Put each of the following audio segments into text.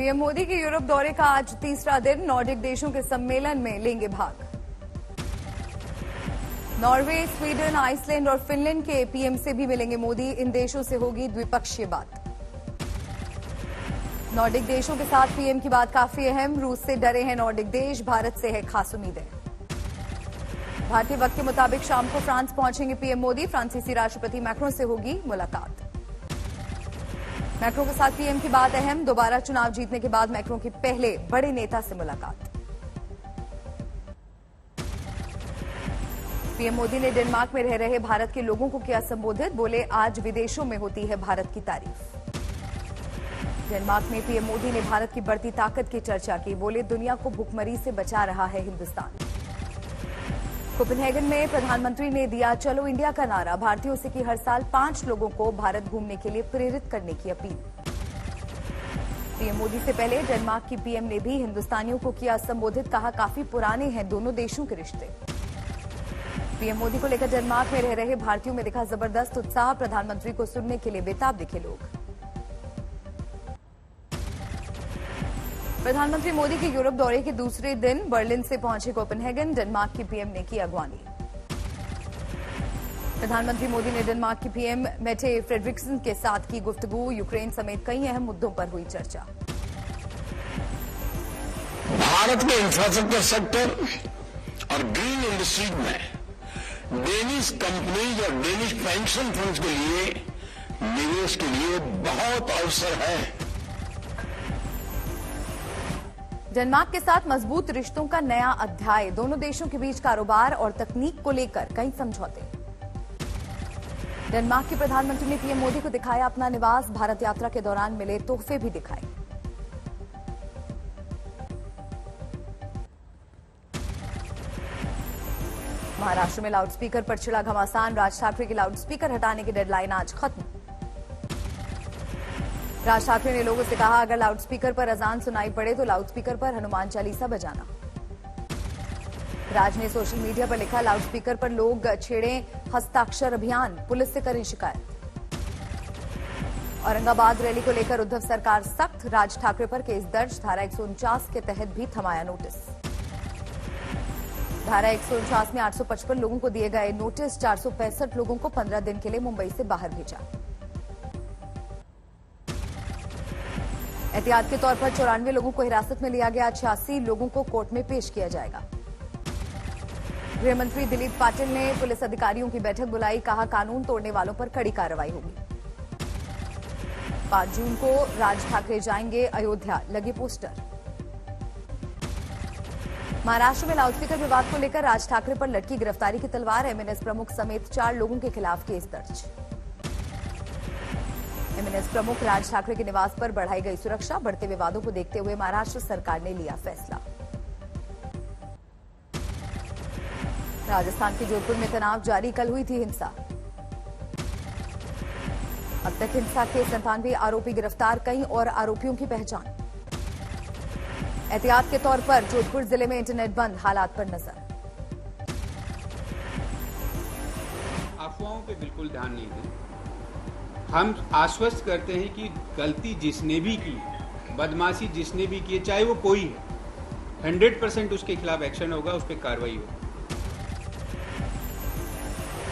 PM Modi के Europe दौरे का आज तीसरा दिन। नॉर्डिक देशों के सम्मेलन में लेंगे भाग। नॉर्वे, स्वीडन, आइसलैंड और फिनलैंड के पीएम से भी मिलेंगे मोदी। इन देशों से होगी द्विपक्षीय बात। नॉर्डिक देशों के साथ पीएम की बात काफी अहम। रूस से डरे हैं नॉर्डिक देश, भारत से है खास उम्मीदें। भारतीय वक्त के मुताबिक शाम को फ्रांस पहुंचेंगे पीएम मोदी। फ्रांसीसी राष्ट्रपति मैक्रों से होगी मुलाकात। मैक्रों के साथ पीएम की बात अहम। दोबारा चुनाव जीतने के बाद मैक्रों की पहले बड़े नेता से मुलाकात। पीएम मोदी ने डेनमार्क में रह रहे भारत के लोगों को किया संबोधित। बोले, आज विदेशों में होती है भारत की तारीफ। डेनमार्क में पीएम मोदी ने भारत की बढ़ती ताकत की चर्चा की। बोले, दुनिया को भुखमरी से बचा रहा है हिंदुस्तान। कोपेनहेगन में प्रधानमंत्री ने दिया चलो इंडिया का नारा। भारतीयों से की हर साल 5 लोगों को भारत घूमने के लिए प्रेरित करने की अपील। पीएम मोदी से पहले डेनमार्क की पीएम ने भी हिंदुस्तानियों को किया संबोधित। कहा, काफी पुराने हैं दोनों देशों के रिश्ते। पीएम मोदी को लेकर डेनमार्क में रह रहे भारतीयों में दिखा जबरदस्त उत्साह। प्रधानमंत्री को सुनने के लिए बेताब दिखे लोग। प्रधानमंत्री मोदी के यूरोप दौरे के दूसरे दिन बर्लिन से पहुंचे कोपेनहेगन। डेनमार्क की पीएम ने की अगवानी। प्रधानमंत्री मोदी ने डेनमार्क की पीएम मेटे फ्रेडरिक्सन के साथ की गुफ्तगू। यूक्रेन समेत कई अहम मुद्दों पर हुई चर्चा। भारत के इंफ्रास्ट्रक्चर सेक्टर और ग्रीन इंडस्ट्री में डेनिश कंपनीज और डेनिश पेंशन फंड्स के लिए निवेश के लिए बहुत अवसर है। डेनमार्क के साथ मजबूत रिश्तों का नया अध्याय। दोनों देशों के बीच कारोबार और तकनीक को लेकर कई समझौते। डेनमार्क के प्रधानमंत्री ने पीएम मोदी को दिखाया अपना निवास। भारत यात्रा के दौरान मिले तोहफे भी दिखाए। महाराष्ट्र में लाउडस्पीकर पर छिड़ा घमासान। राज ठाकरे की लाउडस्पीकर हटाने की डेडलाइन आज खत्म। राज ठाकरे ने लोगों से कहा, अगर लाउडस्पीकर पर अजान सुनाई पड़े तो लाउडस्पीकर पर हनुमान चालीसा बजाना। राज ने सोशल मीडिया पर लिखा, लाउडस्पीकर पर लोग छेड़ें हस्ताक्षर अभियान, पुलिस से करें शिकायत। औरंगाबाद रैली को लेकर उद्धव सरकार सख्त। राज ठाकरे पर केस दर्ज। धारा 149 के तहत भी थमाया नोटिस। धारा 149 में 855 लोगों को दिए गए नोटिस। 465 लोगों को 15 दिन के लिए मुंबई से बाहर भेजा। एहतियात के तौर पर 94 लोगों को हिरासत में लिया गया। 86 लोगों को कोर्ट में पेश किया जाएगा। गृहमंत्री दिलीप पाटिल ने पुलिस अधिकारियों की बैठक बुलाई। कहा, कानून तोड़ने वालों पर कड़ी कार्रवाई होगी। 5 जून को राज ठाकरे जाएंगे अयोध्या, लगे पोस्टर। महाराष्ट्र में लाउडस्पीकर विवाद को लेकर राज ठाकरे पर लटकी गिरफ्तारी की तलवार। एमएनएस प्रमुख समेत 4 लोगों के खिलाफ केस दर्ज। एमएनएस प्रमुख राज ठाकरे के निवास पर बढ़ाई गई सुरक्षा। बढ़ते विवादों को देखते हुए महाराष्ट्र सरकार ने लिया फैसला। राजस्थान के जोधपुर में तनाव जारी। कल हुई थी हिंसा। अब तक हिंसा के 97 आरोपी गिरफ्तार। कई और आरोपियों की पहचान। एहतियात के तौर पर जोधपुर जिले में इंटरनेट बंद। हालात पर नजर। अफवाहों पे बिल्कुल ध्यान नहीं दें। हम आश्वस्त करते हैं कि गलती जिसने भी की, बदमाशी जिसने भी की, चाहे वो कोई है, 100% उसके खिलाफ एक्शन होगा, उस पर कार्रवाई होगी।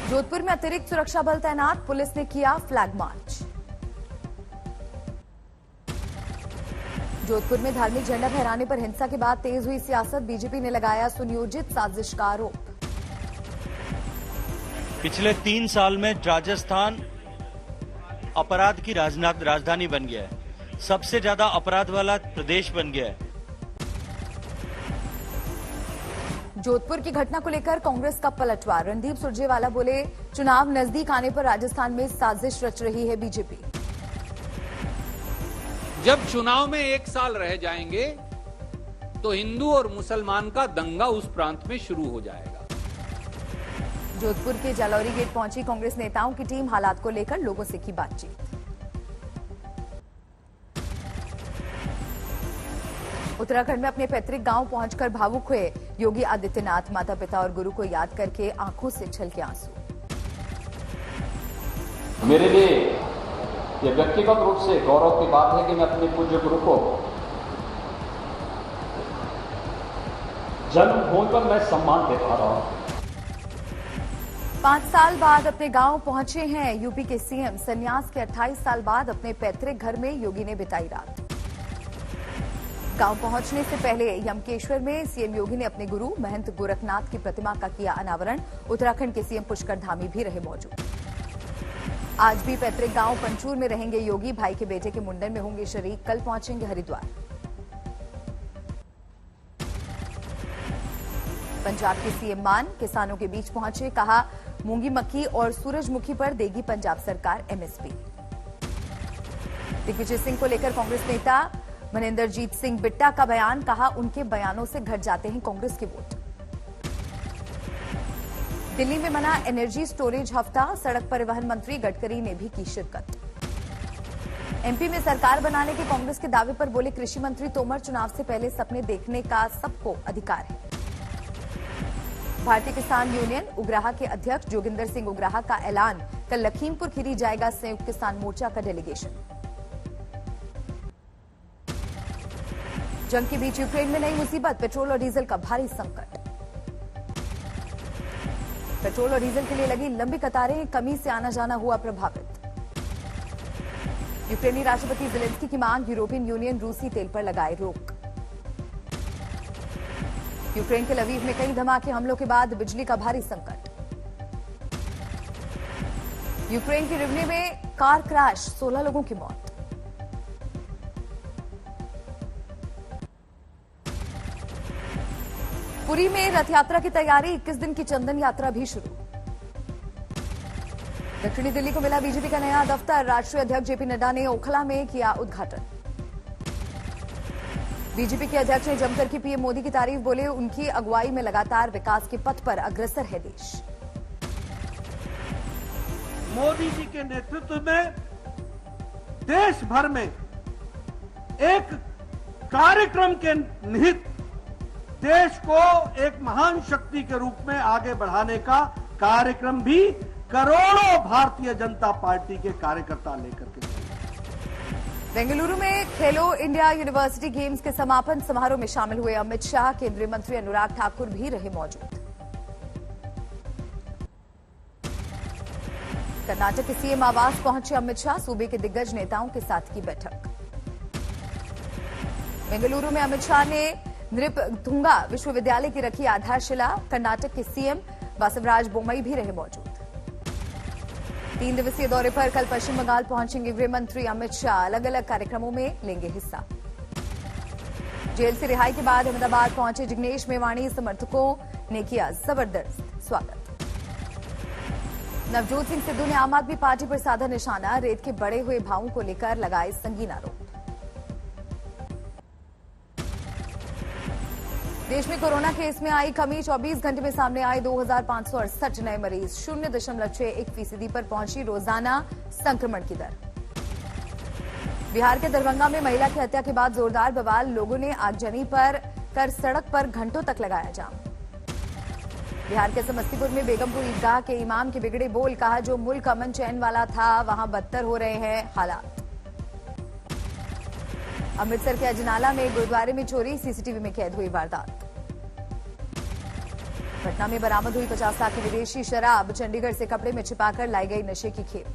जोधपुर में अतिरिक्त सुरक्षा बल तैनात। पुलिस ने किया फ्लैग मार्च। जोधपुर में धार्मिक झंडा फहराने पर हिंसा के बाद तेज हुई सियासत। बीजेपी ने लगाया सुनियोजित साजिश का आरोप। पिछले 3 साल में राजस्थान अपराध की राजधानी बन गया है। सबसे ज्यादा अपराध वाला प्रदेश बन गया है। जोधपुर की घटना को लेकर कांग्रेस का पलटवार। रणदीप सुरजेवाला बोले, चुनाव नजदीक आने पर राजस्थान में साजिश रच रही है बीजेपी। जब चुनाव में 1 साल रह जाएंगे तो हिंदू और मुसलमान का दंगा उस प्रांत में शुरू हो जाएगा। जोधपुर के जालौरी गेट पहुंची कांग्रेस नेताओं की टीम। हालात को लेकर लोगों से की बातचीत। उत्तराखंड में अपने पैतृक गांव पहुंचकर भावुक हुए योगी आदित्यनाथ। माता पिता और गुरु को याद करके आंखों से छलके आंसू। मेरे लिए ये व्यक्तिगत रूप से गौरव की बात है कि मैं अपने पूज्य गुरु को जन्मभूमि पर मैं सम्मान दे पा रहा हूं। 5 साल बाद अपने गांव पहुंचे हैं यूपी के सीएम। संन्यास के 28 साल बाद अपने पैतृक घर में योगी ने बिताई रात। गांव पहुंचने से पहले यमकेश्वर में सीएम योगी ने अपने गुरु महंत गोरखनाथ की प्रतिमा का किया अनावरण। उत्तराखंड के सीएम पुष्कर धामी भी रहे मौजूद। आज भी पैतृक गांव पंचूर में रहेंगे योगी। भाई के बेटे के मुंडन में होंगे शरीक। कल पहुंचेंगे हरिद्वार। पंजाब के सीएम मान किसानों के बीच पहुंचे। कहा, मूंगी मक्की और सूरजमुखी पर देगी पंजाब सरकार एमएसपी। दिग्विजय सिंह को लेकर कांग्रेस नेता मनिंदरजीत सिंह बिट्टा का बयान। कहा, उनके बयानों से घट जाते हैं कांग्रेस के वोट। दिल्ली में मना एनर्जी स्टोरेज हफ्ता। सड़क परिवहन मंत्री गडकरी ने भी की शिरकत। एमपी में सरकार बनाने के कांग्रेस के दावे पर बोले कृषि मंत्री तोमर, चुनाव से पहले सपने देखने का सबको अधिकार है। भारतीय किसान यूनियन उग्राहा के अध्यक्ष जोगिंदर सिंह उग्राहा का ऐलान। कल लखीमपुर खीरी जाएगा संयुक्त किसान मोर्चा का डेलीगेशन। जंग के बीच यूक्रेन में नई मुसीबत। पेट्रोल और डीजल का भारी संकट। पेट्रोल और डीजल के लिए लगी लंबी कतारें। कमी से आना जाना हुआ प्रभावित। यूक्रेनी राष्ट्रपति ज़ेलेंस्की की मांग। यूरोपियन यूनियन रूसी तेल पर लगाए रोक। यूक्रेन के लवीव में कई धमाके हमलों के बाद बिजली का भारी संकट। यूक्रेन के रिवने में कार क्रैश, 16 लोगों की मौत। पुरी में रथ यात्रा की तैयारी। 21 दिन की चंदन यात्रा भी शुरू। दक्षिणी दिल्ली को मिला बीजेपी का नया दफ्तर। राष्ट्रीय अध्यक्ष जेपी नड्डा ने ओखला में किया उद्घाटन। बीजेपी के अध्यक्ष ने जमकर की पीएम मोदी की तारीफ। बोले, उनकी अगुवाई में लगातार विकास के पथ पर अग्रसर है देश। मोदी जी के नेतृत्व में देश भर में एक कार्यक्रम के निहित देश को एक महान शक्ति के रूप में आगे बढ़ाने का कार्यक्रम भी करोड़ों भारतीय जनता पार्टी के कार्यकर्ता लेकर के बेंगलुरु में खेलो इंडिया यूनिवर्सिटी गेम्स के समापन समारोह में शामिल हुए अमित शाह। केंद्रीय मंत्री अनुराग ठाकुर भी रहे मौजूद। कर्नाटक के सीएम आवास पहुंचे अमित शाह। सूबे के दिग्गज नेताओं के साथ की बैठक। बेंगलुरु में अमित शाह ने नृपतुंगा विश्वविद्यालय की रखी आधारशिला। कर्नाटक के सीएम वासवराज बोम्मई भी रहे मौजूद। 3 दिवसीय दौरे पर कल पश्चिम बंगाल पहुंचेंगे गृह मंत्री अमित शाह। अलग अलग कार्यक्रमों में लेंगे हिस्सा। जेल से रिहाई के बाद अहमदाबाद पहुंचे जिग्नेश मेवाणी। समर्थकों ने किया जबरदस्त स्वागत। नवजोत सिंह सिद्धू ने आम आदमी पार्टी पर साधा निशाना। रेत के बढ़े हुए भावों को लेकर लगाए संगीन आरोप। देश में कोरोना केस में आई कमी। 24 घंटे में सामने आए 2568 नए मरीज। 0.61% पर पहुंची रोजाना संक्रमण की दर। बिहार के दरभंगा में महिला की हत्या के बाद जोरदार बवाल। लोगों ने आगजनी पर कर सड़क पर घंटों तक लगाया जाम। बिहार के समस्तीपुर में बेगमपुर ईदगाह के इमाम के बिगड़े बोल। कहा, जो मुल्क अमन चैन वाला था वहां बदतर हो रहे हैं हालात। अमृतसर के अजनाला में गुरुद्वारे में चोरी। सीसीटीवी में कैद हुई वारदात। पटना में बरामद हुई 50 लाख की विदेशी शराब। चंडीगढ़ से कपड़े में छिपाकर लाई गई नशे की खेप।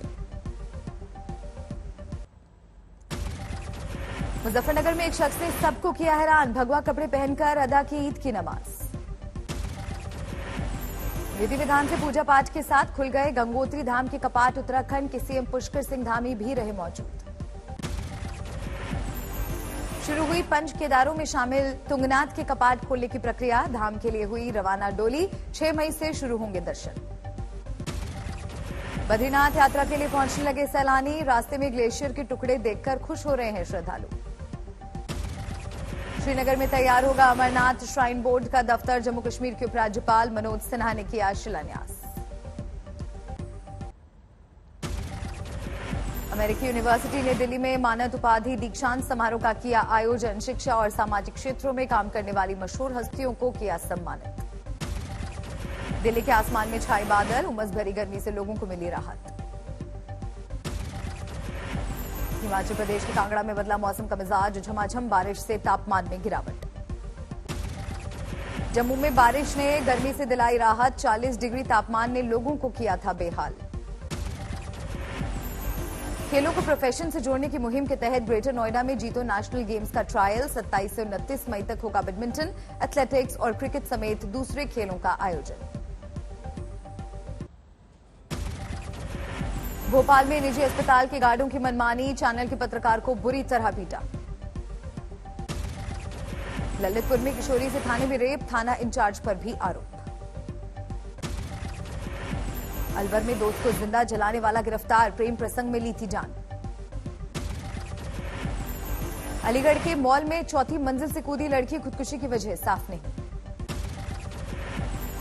मुजफ्फरनगर में एक शख्स ने सबको किया हैरान। भगवा कपड़े पहनकर अदा की ईद की नमाज। विधि विधान से पूजा पाठ के साथ खुल गए गंगोत्री धाम के कपाट। उत्तराखंड के सीएम पुष्कर सिंह धामी भी रहे मौजूद। शुरू हुई पंच केदारों में शामिल तुंगनाथ के कपाट खोलने की प्रक्रिया। धाम के लिए हुई रवाना डोली। 6 मई से शुरू होंगे दर्शन। बद्रीनाथ यात्रा के लिए पहुंचने लगे सैलानी। रास्ते में ग्लेशियर के टुकड़े देखकर खुश हो रहे हैं श्रद्धालु। श्रीनगर में तैयार होगा अमरनाथ श्राइन बोर्ड का दफ्तर। जम्मू कश्मीर के उपराज्यपाल मनोज सिन्हा ने किया शिलान्यास। अमेरिकी यूनिवर्सिटी ने दिल्ली में मानद उपाधि दीक्षांत समारोह का किया आयोजन। शिक्षा और सामाजिक क्षेत्रों में काम करने वाली मशहूर हस्तियों को किया सम्मानित। दिल्ली के आसमान में छाए बादल। उमस भरी गर्मी से लोगों को मिली राहत। हिमाचल प्रदेश के कांगड़ा में बदला मौसम का मिजाज। झमाझम बारिश से तापमान में गिरावट। जम्मू में बारिश ने गर्मी से दिलाई राहत, 40 डिग्री तापमान ने लोगों को किया था बेहाल। खेलों को प्रोफेशन से जोड़ने की मुहिम के तहत ग्रेटर नोएडा में जीतो नेशनल गेम्स का ट्रायल 27 से 29 मई तक होगा बैडमिंटन, एथलेटिक्स और क्रिकेट समेत दूसरे खेलों का आयोजन। भोपाल में निजी अस्पताल के गार्डों की मनमानी, चैनल के पत्रकार को बुरी तरह पीटा। ललितपुर में किशोरी से थाने में रेप, थाना इंचार्ज पर भी आरोप। अलवर में दोस्त को जिंदा जलाने वाला गिरफ्तार, प्रेम प्रसंग में ली थी जान। अलीगढ़ के मॉल में चौथी मंजिल से कूदी लड़की, खुदकुशी की वजह साफ नहीं।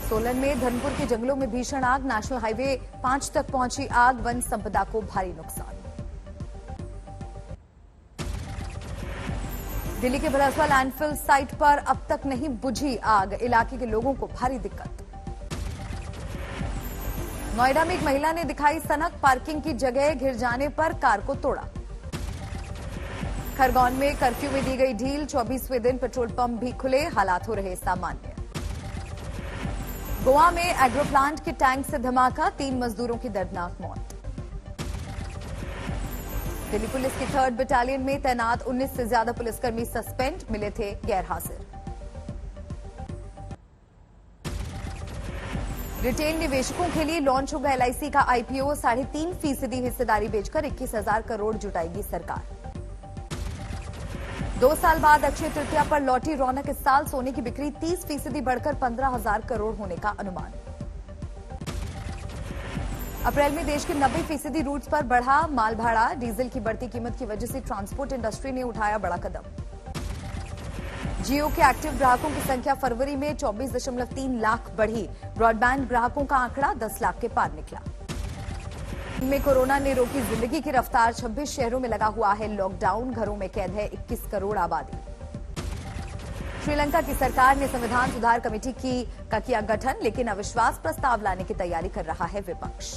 सोलन में धर्मपुर के जंगलों में भीषण आग, नेशनल हाईवे 5 तक पहुंची आग, वन संपदा को भारी नुकसान। दिल्ली के भलासवा लैंडफिल साइट पर अब तक नहीं बुझी आग, इलाके के लोगों को भारी दिक्कत। नोएडा में एक महिला ने दिखाई सनक, पार्किंग की जगह घिर जाने पर कार को तोड़ा। खरगोन में कर्फ्यू में दी गई ढील, 24वें दिन पेट्रोल पंप भी खुले, हालात हो रहे सामान्य। गोवा में एग्रो प्लांट के टैंक से धमाका, 3 मजदूरों की दर्दनाक मौत। दिल्ली पुलिस की 3rd बटालियन में तैनात 19 से ज्यादा पुलिसकर्मी सस्पेंड, मिले थे गैर हाजिर। रिटेल निवेशकों के लिए लॉन्च होगा LIC का IPO, 3.5% हिस्सेदारी बेचकर 21,000 करोड़ जुटाएगी सरकार। 2 साल बाद अक्षय तृतीया पर लौटी रौनक, इस साल सोने की बिक्री 30% बढ़कर 15,000 करोड़ होने का अनुमान। अप्रैल में देश के 90% रूट्स पर बढ़ा माल भाड़ा, डीजल की बढ़ती कीमत की वजह से ट्रांसपोर्ट इंडस्ट्री ने उठाया बड़ा कदम। जियो के एक्टिव ग्राहकों की संख्या फरवरी में 24.3 लाख बढ़ी, ब्रॉडबैंड ग्राहकों का आंकड़ा 10 लाख के पार निकला। में कोरोना ने रोकी जिंदगी की रफ्तार, 26 शहरों में लगा हुआ है लॉकडाउन, घरों में कैद है 21 करोड़ आबादी। श्रीलंका की सरकार ने संविधान सुधार कमेटी का किया गठन, लेकिन अविश्वास प्रस्ताव लाने की तैयारी कर रहा है विपक्ष।